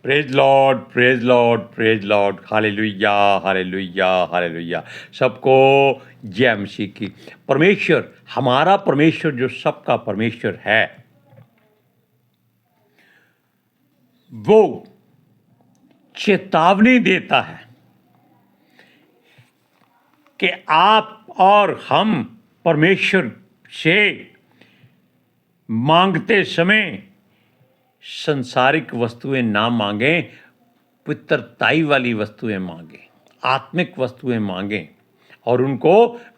Praise Lord, praise Lord, praise Lord, hallelujah, hallelujah, hallelujah. सबको जय मसीह की। परमेश्वर, हमारा परमेश्वर जो सबका परमेश्वर है, वो चेतावनी देता है कि आप और हम परमेश्वर से मांगते समय संसारिक वस्तुएं ना मांगें, पितरताई वाली वस्तुएं मांगें, आत्मिक वस्तुएं मांगें और उनको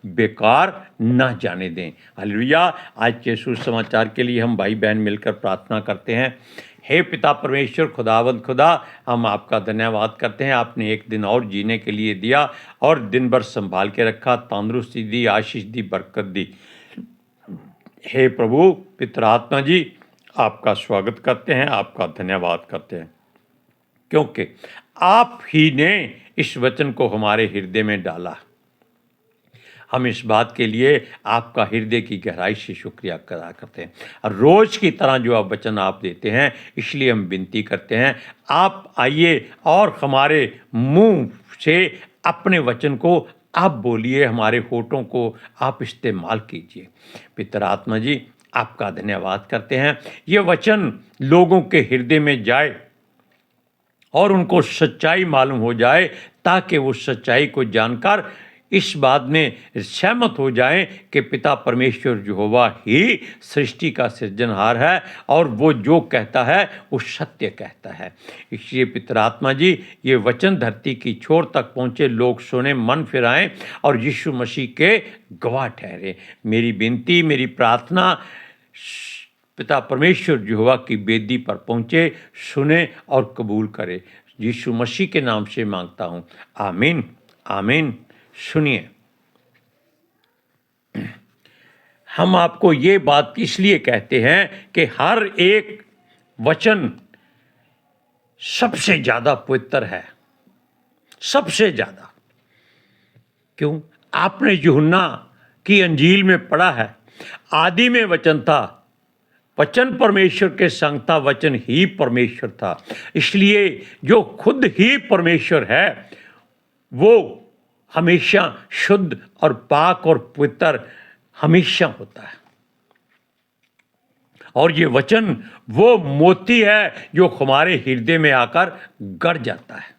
बेकार न जाने दें। हालेलुया। आज के सुसमाचार के लिए हम भाई बहन मिलकर प्रार्थना करते हैं। हे पिता परमेश्वर, खुदावंद खुदा, हम आपका धन्यवाद करते हैं। आपने एक दिन और जीने के लिए दिया और दिन भर संभाल के रखा, तंदुरुस्ती दी, आशीष दी, बरकत दी। हे प्रभु पितर आत्मा जी, आपका स्वागत करते हैं, आपका धन्यवाद करते हैं, क्योंकि आप ही ने इस वचन को हमारे हृदय में डाला। हम इस बात के लिए आपका हृदय की गहराई से शुक्रिया अदा करते हैं। और रोज की तरह जो आप वचन आप देते हैं, इसलिए हम विनती करते हैं, आप आइए और हमारे मुंह से अपने वचन को आप बोलिए, हमारे होठों को आप इस्तेमाल कीजिए। पितर आत्मा जी, आपका धन्यवाद करते हैं। ये वचन लोगों के हृदय में जाए और उनको सच्चाई मालूम हो जाए, ताकि वो सच्चाई को जानकर इस बात में सहमत हो जाएं कि पिता परमेश्वर यहोवा ही सृष्टि का सृजनहार है और वो जो कहता है वो सत्य कहता है। इसलिए पितर आत्मा जी, ये वचन धरती की छोर तक पहुँचे, लोग सुने, मन फिराएं और यीशु मसीह के गवाह ठहरे। मेरी विनती, मेरी प्रार्थना पिता परमेश्वर यहोवा की वेदी पर पहुँचे, सुने और कबूल करे। यीशु मसीह के नाम से मांगता हूँ, आमीन, आमीन। सुनिए, हम आपको ये बात इसलिए कहते हैं कि हर एक वचन सबसे ज़्यादा पवित्र है, सबसे ज़्यादा। क्यों? आपने यूहन्ना की अंजील में पढ़ा है, आदि में वचन था, वचन परमेश्वर के संग था, वचन ही परमेश्वर था। इसलिए जो खुद ही परमेश्वर है वो हमेशा शुद्ध और पाक और पवित्र हमेशा होता है। और ये वचन वो मोती है जो हमारे हृदय में आकर गड़ जाता है।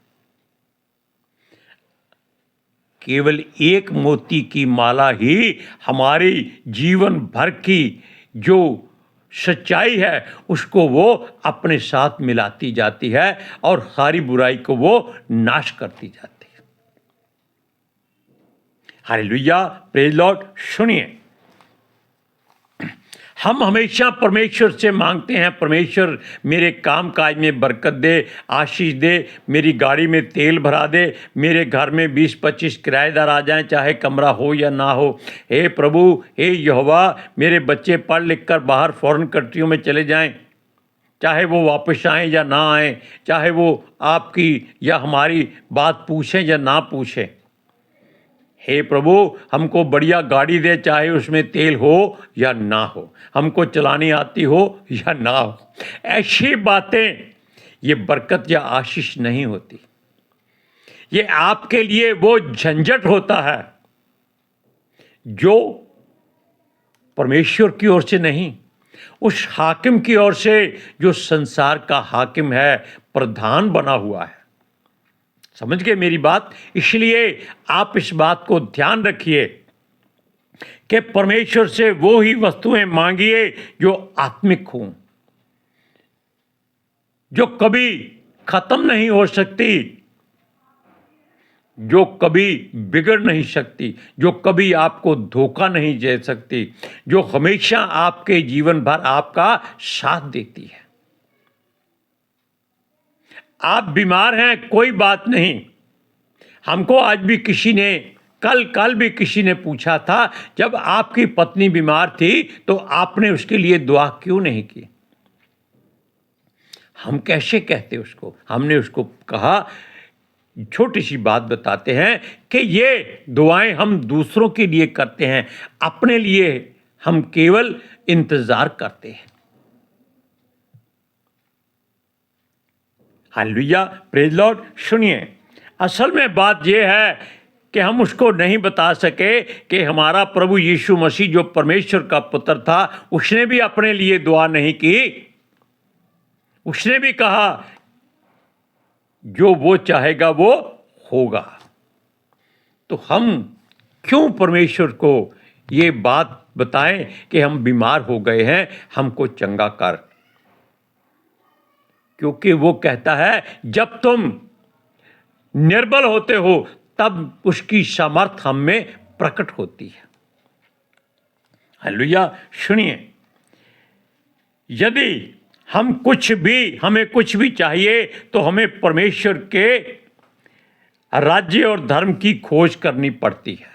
केवल एक मोती की माला ही हमारी जीवन भर की जो सच्चाई है उसको वो अपने साथ मिलाती जाती है और सारी बुराई को वो नाश करती जाती है। Hallelujah, praise Lord. सुनिए, हम हमेशा परमेश्वर से मांगते हैं, परमेश्वर मेरे काम काज में बरकत दे, आशीष दे, मेरी गाड़ी में तेल भरा दे, मेरे घर में 20-25 किराएदार आ जाएं, चाहे कमरा हो या ना हो। हे प्रभु, हे यहोवा, मेरे बच्चे पढ़ लिख कर बाहर फॉरेन कंट्रियों में चले जाएं, चाहे वो वापस आएं या ना आएं, चाहे वो आपकी या हमारी बात पूछें या ना पूछें। हे प्रभु, हमको बढ़िया गाड़ी दे, चाहे उसमें तेल हो या ना हो, हमको चलानी आती हो या ना हो। ऐसी बातें ये बरकत या आशीष नहीं होती। ये आपके लिए वो झंझट होता है जो परमेश्वर की ओर से नहीं, उस हाकिम की ओर से जो संसार का हाकिम है, प्रधान बना हुआ है। समझ गए मेरी बात? इसलिए आप इस बात को ध्यान रखिए कि परमेश्वर से वो ही वस्तुएं मांगिए जो आत्मिक हों, जो कभी खत्म नहीं हो सकती, जो कभी बिगड़ नहीं सकती, जो कभी आपको धोखा नहीं दे सकती, जो हमेशा आपके जीवन भर आपका साथ देती है। आप बीमार हैं, कोई बात नहीं। हमको आज भी किसी ने कल भी किसी ने पूछा था, जब आपकी पत्नी बीमार थी तो आपने उसके लिए दुआ क्यों नहीं की? हम कैसे कहते उसको? हमने उसको कहा, छोटी सी बात बताते हैं कि ये दुआएं हम दूसरों के लिए करते हैं, अपने लिए हम केवल इंतजार करते हैं। Hallelujah, praise Lord. सुनिए, असल में बात यह है कि हम उसको नहीं बता सके कि हमारा प्रभु यीशु मसीह जो परमेश्वर का पुत्र था, उसने भी अपने लिए दुआ नहीं की। उसने भी कहा जो वो चाहेगा वो होगा। तो हम क्यों परमेश्वर को ये बात बताएं कि हम बीमार हो गए हैं, हमको चंगा कर? क्योंकि वो कहता है जब तुम निर्बल होते हो तब उसकी सामर्थ हम में प्रकट होती है। हालेलुया। सुनिए, यदि हमें कुछ भी चाहिए तो हमें परमेश्वर के राज्य और धर्म की खोज करनी पड़ती है,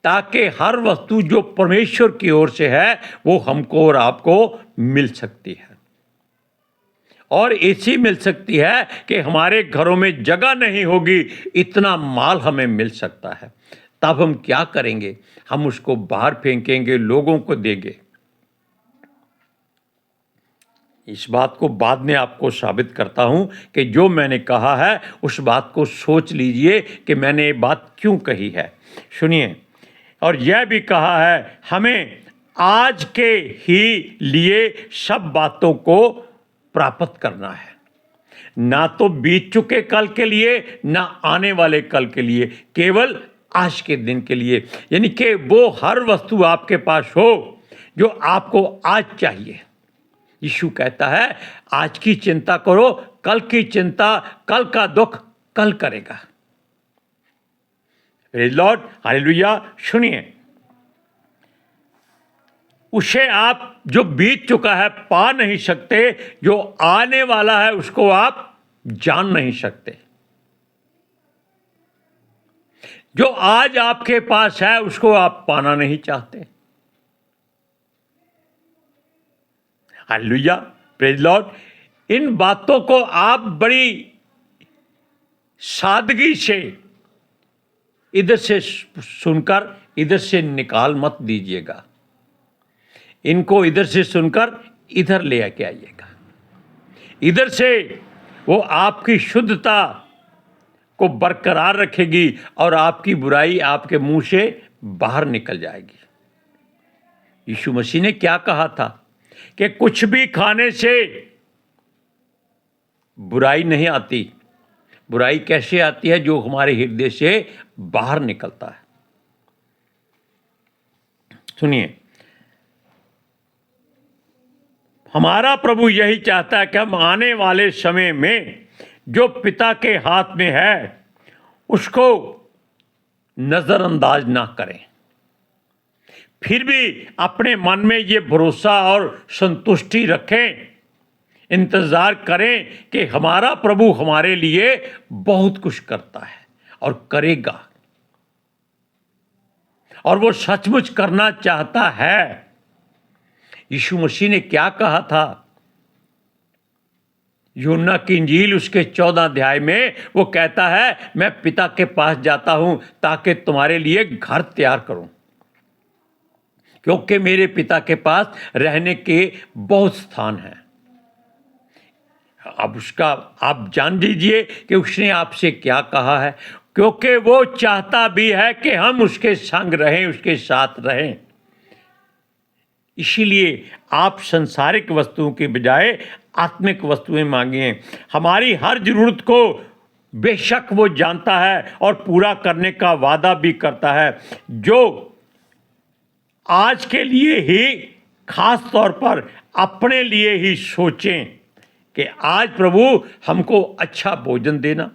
ताकि हर वस्तु जो परमेश्वर की ओर से है वो हमको और आपको मिल सकती है। और ऐसी मिल सकती है कि हमारे घरों में जगह नहीं होगी, इतना माल हमें मिल सकता है। तब हम क्या करेंगे? हम उसको बाहर फेंकेंगे, लोगों को देंगे। इस बात को बाद में आपको साबित करता हूं कि जो मैंने कहा है उस बात को सोच लीजिए कि मैंने ये बात क्यों कही है। सुनिए, और यह भी कहा है हमें आज के ही लिए सब बातों को प्राप्त करना है, ना तो बीत चुके कल के लिए, ना आने वाले कल के लिए, केवल आज के दिन के लिए। यानी कि वो हर वस्तु आपके पास हो जो आपको आज चाहिए। यीशु कहता है आज की चिंता करो, कल की चिंता, कल का दुख कल करेगा। Praise Lord, hallelujah. सुनिए, उसे आप जो बीत चुका है पा नहीं सकते, जो आने वाला है उसको आप जान नहीं सकते। जो आज आपके पास है उसको आप पाना नहीं चाहते। Hallelujah, praise Lord. इन बातों को आप बड़ी सादगी से इधर से सुनकर इधर से निकाल मत दीजिएगा। इनको इधर से सुनकर इधर ले आके आइएगा। इधर से वो आपकी शुद्धता को बरकरार रखेगी और आपकी बुराई आपके मुंह से बाहर निकल जाएगी। यीशु मसीह ने क्या कहा था कि कुछ भी खाने से बुराई नहीं आती। बुराई कैसे आती है? जो हमारे हृदय से बाहर निकलता है। सुनिए, हमारा प्रभु यही चाहता है कि हम आने वाले समय में जो पिता के हाथ में है उसको नजरअंदाज ना करें, फिर भी अपने मन में ये भरोसा और संतुष्टि रखें, इंतजार करें कि हमारा प्रभु हमारे लिए बहुत कुछ करता है और करेगा, और वो सचमुच करना चाहता है। यीशु मसीह ने क्या कहा था? यूहन्ना की इंजील उसके 14 अध्याय में वो कहता है मैं पिता के पास जाता हूं ताकि तुम्हारे लिए घर तैयार करूं, क्योंकि मेरे पिता के पास रहने के बहुत स्थान हैं। अब उसका आप जान लीजिए कि उसने आपसे क्या कहा है, क्योंकि वो चाहता भी है कि हम उसके संग रहें, उसके साथ रहें। इसीलिए आप संसारिक वस्तुओं के बजाय आत्मिक वस्तुएं मांगिए। हमारी हर जरूरत को बेशक वो जानता है और पूरा करने का वादा भी करता है। जो आज के लिए ही, खास तौर पर अपने लिए ही सोचें कि आज प्रभु हमको अच्छा भोजन देना,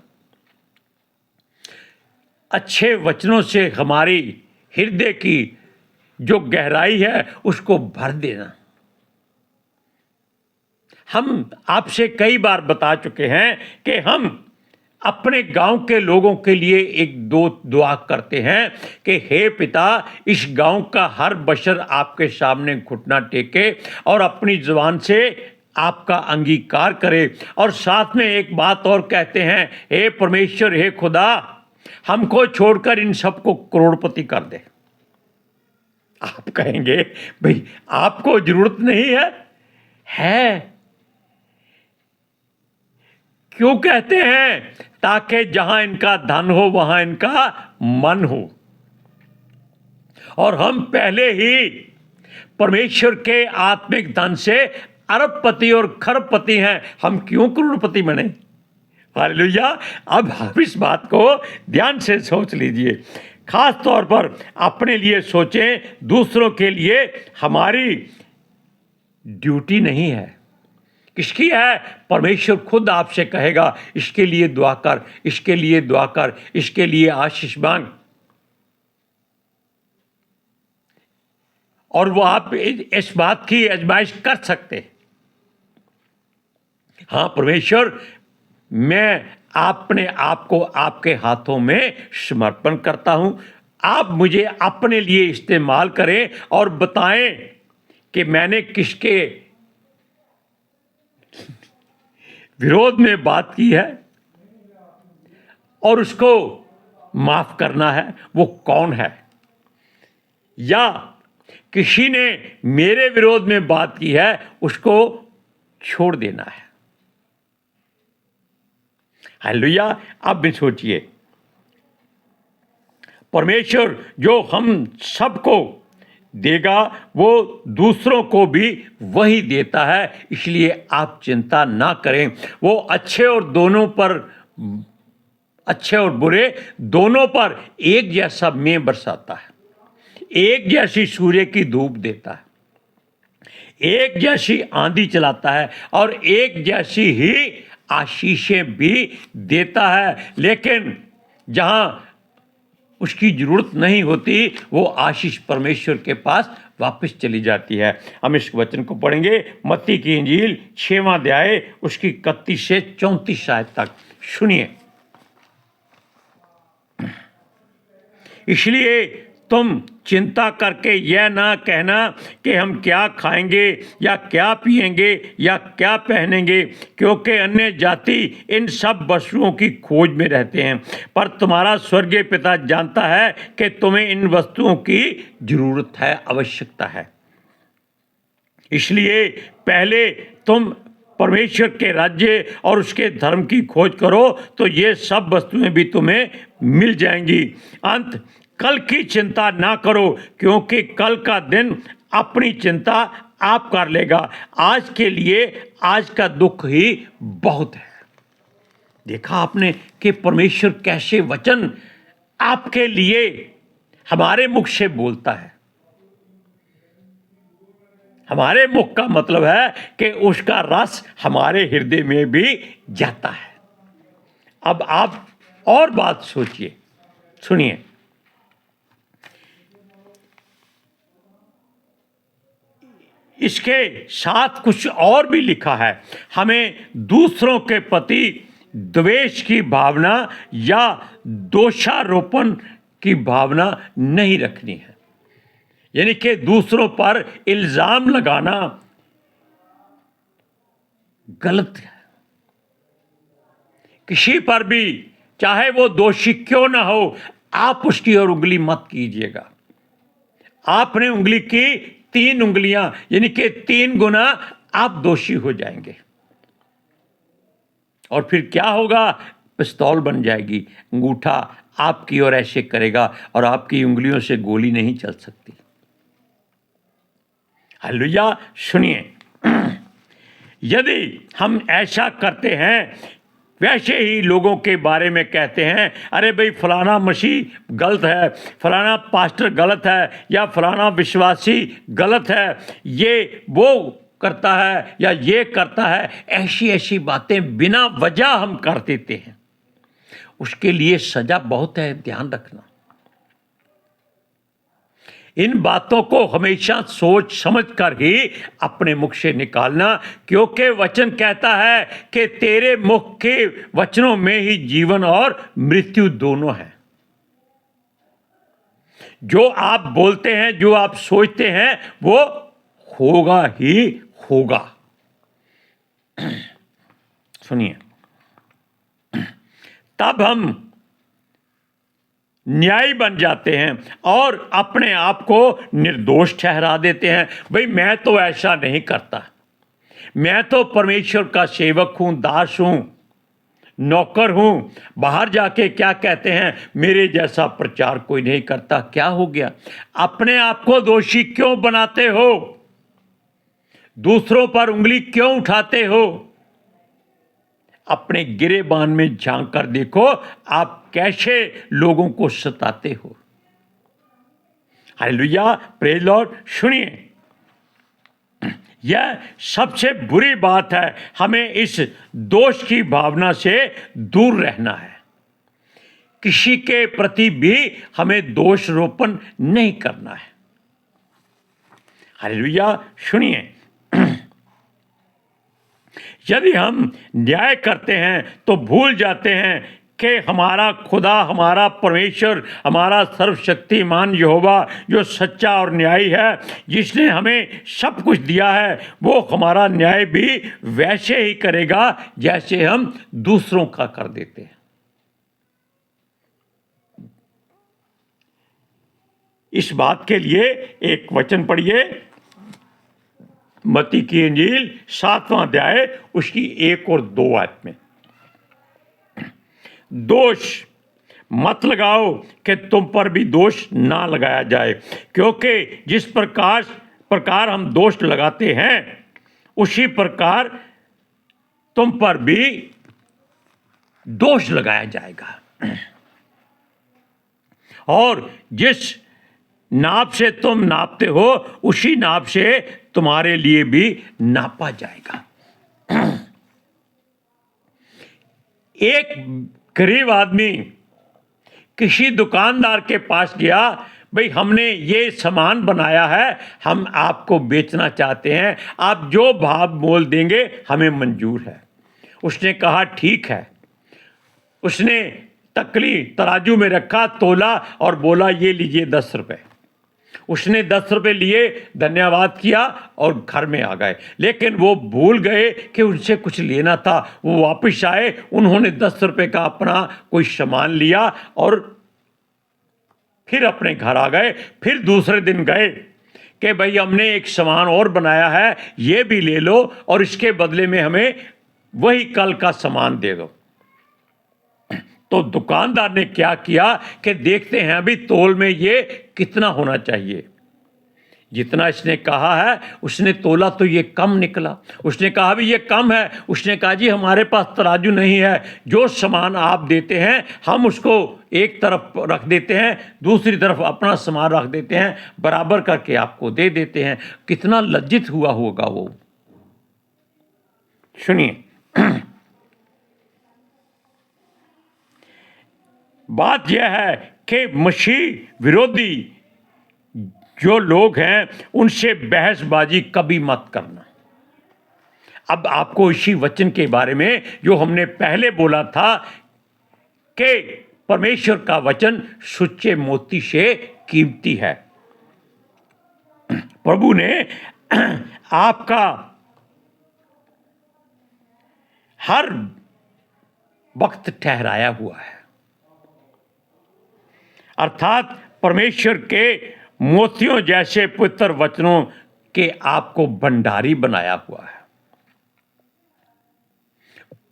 अच्छे वचनों से हमारी हृदय की जो गहराई है उसको भर देना। हम आपसे कई बार बता चुके हैं कि हम अपने गांव के लोगों के लिए एक दो दुआ करते हैं कि हे पिता, इस गांव का हर बशर आपके सामने घुटना टेके और अपनी जुबान से आपका अंगीकार करे। और साथ में एक बात और कहते हैं, हे परमेश्वर, हे खुदा, हमको छोड़कर इन सबको करोड़पति कर दे। आप कहेंगे भाई आपको जरूरत नहीं है? क्यों कहते हैं? ताकि जहां इनका धन हो वहां इनका मन हो। और हम पहले ही परमेश्वर के आत्मिक धन से अरबपति और खरबपति हैं, हम क्यों करोड़पति बने? हालेलुया। अब आप इस बात को ध्यान से सोच लीजिए। खास तौर पर अपने लिए सोचें, दूसरों के लिए हमारी ड्यूटी नहीं है। किसकी है? परमेश्वर खुद आपसे कहेगा इसके लिए दुआ कर, इसके लिए दुआ कर, इसके लिए आशीष मांग। और वो आप इस बात की आजमाइश कर सकते। हाँ परमेश्वर, मैं अपने आप को आपके हाथों में समर्पण करता हूं, आप मुझे अपने लिए इस्तेमाल करें और बताएं कि मैंने किसके विरोध में बात की है और उसको माफ करना है, वो कौन है। या किसी ने मेरे विरोध में बात की है, उसको छोड़ देना है। हालेलुया। अब भी सोचिए, परमेश्वर जो हम सबको देगा वो दूसरों को भी वही देता है, इसलिए आप चिंता ना करें। वो अच्छे और बुरे दोनों पर एक जैसा मेघ बरसाता है, एक जैसी सूर्य की धूप देता है, एक जैसी आंधी चलाता है और एक जैसी ही आशीषें भी देता है। लेकिन जहां उसकी जरूरत नहीं होती वो आशीष परमेश्वर के पास वापस चली जाती है। हम इस वचन को पढ़ेंगे, मत्ती की इंजील 6वां अध्याय उसकी 31 से 34 आयत तक। सुनिए। इसलिए तुम चिंता करके यह ना कहना कि हम क्या खाएंगे या क्या पिएंगे या क्या पहनेंगे, क्योंकि अन्य जाति इन सब वस्तुओं की खोज में रहते हैं, पर तुम्हारा स्वर्गीय पिता जानता है कि तुम्हें इन वस्तुओं की जरूरत है, आवश्यकता है। इसलिए पहले तुम परमेश्वर के राज्य और उसके धर्म की खोज करो तो ये सब वस्तुएं भी तुम्हें मिल जाएंगी। अंत कल की चिंता ना करो, क्योंकि कल का दिन अपनी चिंता आप कर लेगा। आज के लिए आज का दुख ही बहुत है। देखा आपने कि परमेश्वर कैसे वचन आपके लिए हमारे मुख से बोलता है। हमारे मुख का मतलब है कि उसका रस हमारे हृदय में भी जाता है। अब आप और बात सोचिए, सुनिए। इसके साथ कुछ और भी लिखा है, हमें दूसरों के प्रति द्वेष की भावना या दोषारोपण की भावना नहीं रखनी है। यानी कि दूसरों पर इल्जाम लगाना गलत है। किसी पर भी चाहे वो दोषी क्यों ना हो, आप उसकी ओर उंगली मत कीजिएगा। आपने उंगली की 3 उंगलियां यानी कि 3 गुना आप दोषी हो जाएंगे और फिर क्या होगा? पिस्तौल बन जाएगी। अंगूठा आपकी ओर ऐसे करेगा और आपकी उंगलियों से गोली नहीं चल सकती। हालेलुया। सुनिए, यदि हम ऐसा करते हैं, वैसे ही लोगों के बारे में कहते हैं, अरे भाई फलाना मसीह गलत है, फलाना पास्टर गलत है, या फलाना विश्वासी गलत है, ये वो करता है या ये करता है। ऐसी ऐसी बातें बिना वजह हम कर देते हैं। उसके लिए सजा बहुत है, ध्यान रखना। इन बातों को हमेशा सोच समझ कर ही अपने मुख से निकालना, क्योंकि वचन कहता है कि तेरे मुख के वचनों में ही जीवन और मृत्यु दोनों है। जो आप बोलते हैं, जो आप सोचते हैं, वो होगा ही होगा। सुनिए, तब हम न्यायी बन जाते हैं और अपने आप को निर्दोष ठहरा देते हैं। भाई मैं तो ऐसा नहीं करता, मैं तो परमेश्वर का सेवक हूं, दास हूं, नौकर हूँ, बाहर जाके क्या कहते हैं, मेरे जैसा प्रचार कोई नहीं करता। क्या हो गया? अपने आप को दोषी क्यों बनाते हो? दूसरों पर उंगली क्यों उठाते हो? अपने गिरेबान में झांक कर देखो, आप कैसे लोगों को सताते हो। Hallelujah, praise Lord. सुनिए, यह सबसे बुरी बात है। हमें इस दोष की भावना से दूर रहना है। किसी के प्रति भी हमें दोष रोपण नहीं करना है। हालेलुया। सुनिए, यदि हम न्याय करते हैं तो भूल जाते हैं कि हमारा खुदा, हमारा परमेश्वर, हमारा सर्वशक्तिमान यहोवा जो सच्चा और न्यायी है, जिसने हमें सब कुछ दिया है, वो हमारा न्याय भी वैसे ही करेगा जैसे हम दूसरों का कर देते हैं। इस बात के लिए एक वचन पढ़िए, मत्ती की इंजील 7वां अध्याय उसकी 1 और 2 आयत में। दोष मत लगाओ कि तुम पर भी दोष ना लगाया जाए, क्योंकि जिस प्रकार हम दोष लगाते हैं उसी प्रकार तुम पर भी दोष लगाया जाएगा। और जिस नाप से तुम नापते हो उसी नाप से तुम्हारे लिए भी नापा जाएगा। एक गरीब आदमी किसी दुकानदार के पास गया, भाई हमने ये सामान बनाया है, हम आपको बेचना चाहते हैं, आप जो भाव मोल देंगे हमें मंजूर है। उसने कहा ठीक है। उसने तकली तराजू में रखा, तोला और बोला ये लीजिए 10 रुपये। उसने 10 रुपये लिए, धन्यवाद किया और घर में आ गए। लेकिन वो भूल गए कि उनसे कुछ लेना था। वो वापस आए, उन्होंने 10 रुपये का अपना कोई सामान लिया और फिर अपने घर आ गए। फिर दूसरे दिन गए कि भाई हमने एक सामान और बनाया है, ये भी ले लो और इसके बदले में हमें वही कल का सामान दे दो। तो दुकानदार ने क्या किया कि देखते हैं अभी तोल में ये कितना होना चाहिए। जितना इसने कहा है उसने तोला तो ये कम निकला। उसने कहा भी ये कम है। उसने कहा जी हमारे पास तराजू नहीं है, जो सामान आप देते हैं हम उसको एक तरफ रख देते हैं, दूसरी तरफ अपना सामान रख देते हैं, बराबर करके आपको दे देते हैं। कितना लज्जित हुआ होगा वो। सुनिए, बात यह है कि मसीह विरोधी जो लोग हैं उनसे बहसबाजी कभी मत करना। अब आपको इसी वचन के बारे में जो हमने पहले बोला था कि परमेश्वर का वचन सच्चे मोती से कीमती है। प्रभु ने आपका हर वक्त ठहराया हुआ है, अर्थात परमेश्वर के मोतियों जैसे पवित्र वचनों के आपको भंडारी बनाया हुआ है।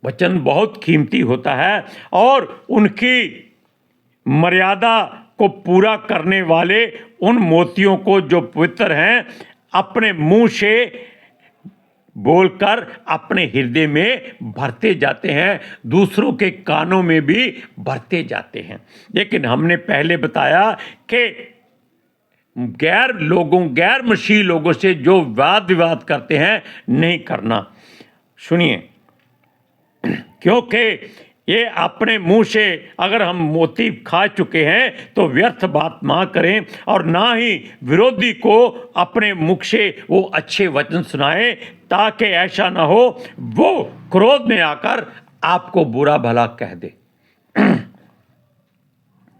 वचन बहुत कीमती होता है और उनकी मर्यादा को पूरा करने वाले उन मोतियों को जो पवित्र हैं अपने मुंह से बोलकर अपने हृदय में भरते जाते हैं, दूसरों के कानों में भी भरते जाते हैं। लेकिन हमने पहले बताया कि गैर मसीही लोगों से जो वाद विवाद करते हैं नहीं करना। सुनिए, क्योंकि ये अपने मुंह से अगर हम मोती खा चुके हैं तो व्यर्थ बात ना करें और ना ही विरोधी को अपने मुख से वो अच्छे वचन सुनाएं, ताकि ऐसा ना हो वो क्रोध में आकर आपको बुरा भला कह दे।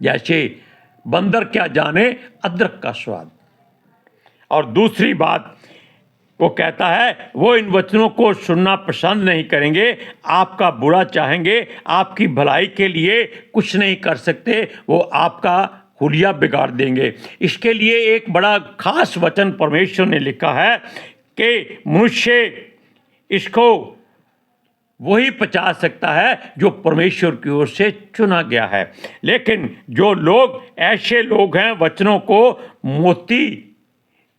जैसे बंदर क्या जाने अदरक का स्वाद। और दूसरी बात वो कहता है वो इन वचनों को सुनना पसंद नहीं करेंगे, आपका बुरा चाहेंगे, आपकी भलाई के लिए कुछ नहीं कर सकते, वो आपका हुलिया बिगाड़ देंगे। इसके लिए एक बड़ा खास वचन परमेश्वर ने लिखा है कि मनुष्य इसको वही पचा सकता है जो परमेश्वर की ओर से चुना गया है। लेकिन जो लोग ऐसे लोग हैं वचनों को मोती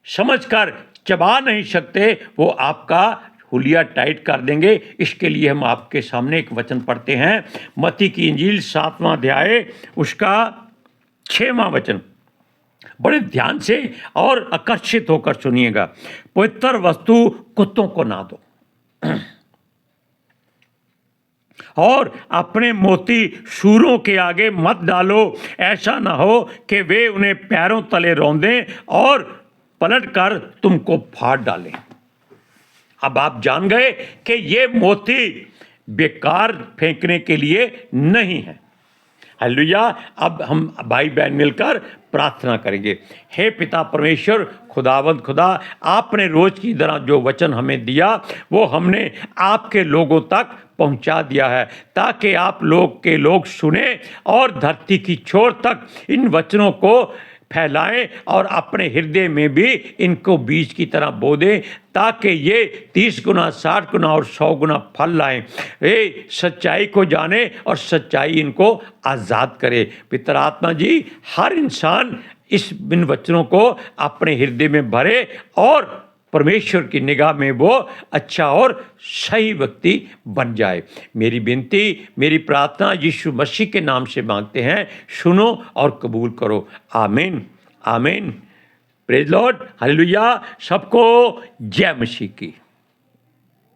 समझकर चबा नहीं सकते, वो आपका हुलिया टाइट कर देंगे। इसके लिए हम आपके सामने एक वचन पढ़ते हैं, मत्ती की इंजील 7वां अध्याय उसका 6वां वचन। बड़े ध्यान से और आकर्षित होकर सुनिएगा। पवित्र वस्तु कुत्तों को ना दो और अपने मोती सूरों के आगे मत डालो, ऐसा ना हो कि वे उन्हें पैरों तले रौंदें और पलटकर तुमको फाड़ डालें। अब आप जान गए कि ये मोती बेकार फेंकने के लिए नहीं है। हालेलुया। अब हम भाई बहन मिलकर प्रार्थना करेंगे। हे पिता परमेश्वर, खुदावंद खुदा, आपने रोज की तरह जो वचन हमें दिया वो हमने आपके लोगों तक पहुंचा दिया है, ताकि आप लोग के लोग सुने और धरती की छोर तक इन वचनों को फैलाएं और अपने हृदय में भी इनको बीज की तरह बो दें, ताकि ये 30 गुना 60 गुना और 100 गुना फल लाएं। ये सच्चाई को जाने और सच्चाई इनको आज़ाद करे। पितर आत्मा जी, हर इंसान इन वचनों को अपने हृदय में भरे और परमेश्वर की निगाह में वो अच्छा और सही व्यक्ति बन जाए। मेरी विनती, मेरी प्रार्थना यीशु मसीह के नाम से मांगते हैं, सुनो और कबूल करो। आमीन आमीन। Praise Lord. हालेलुया। सबको जय मसीह की।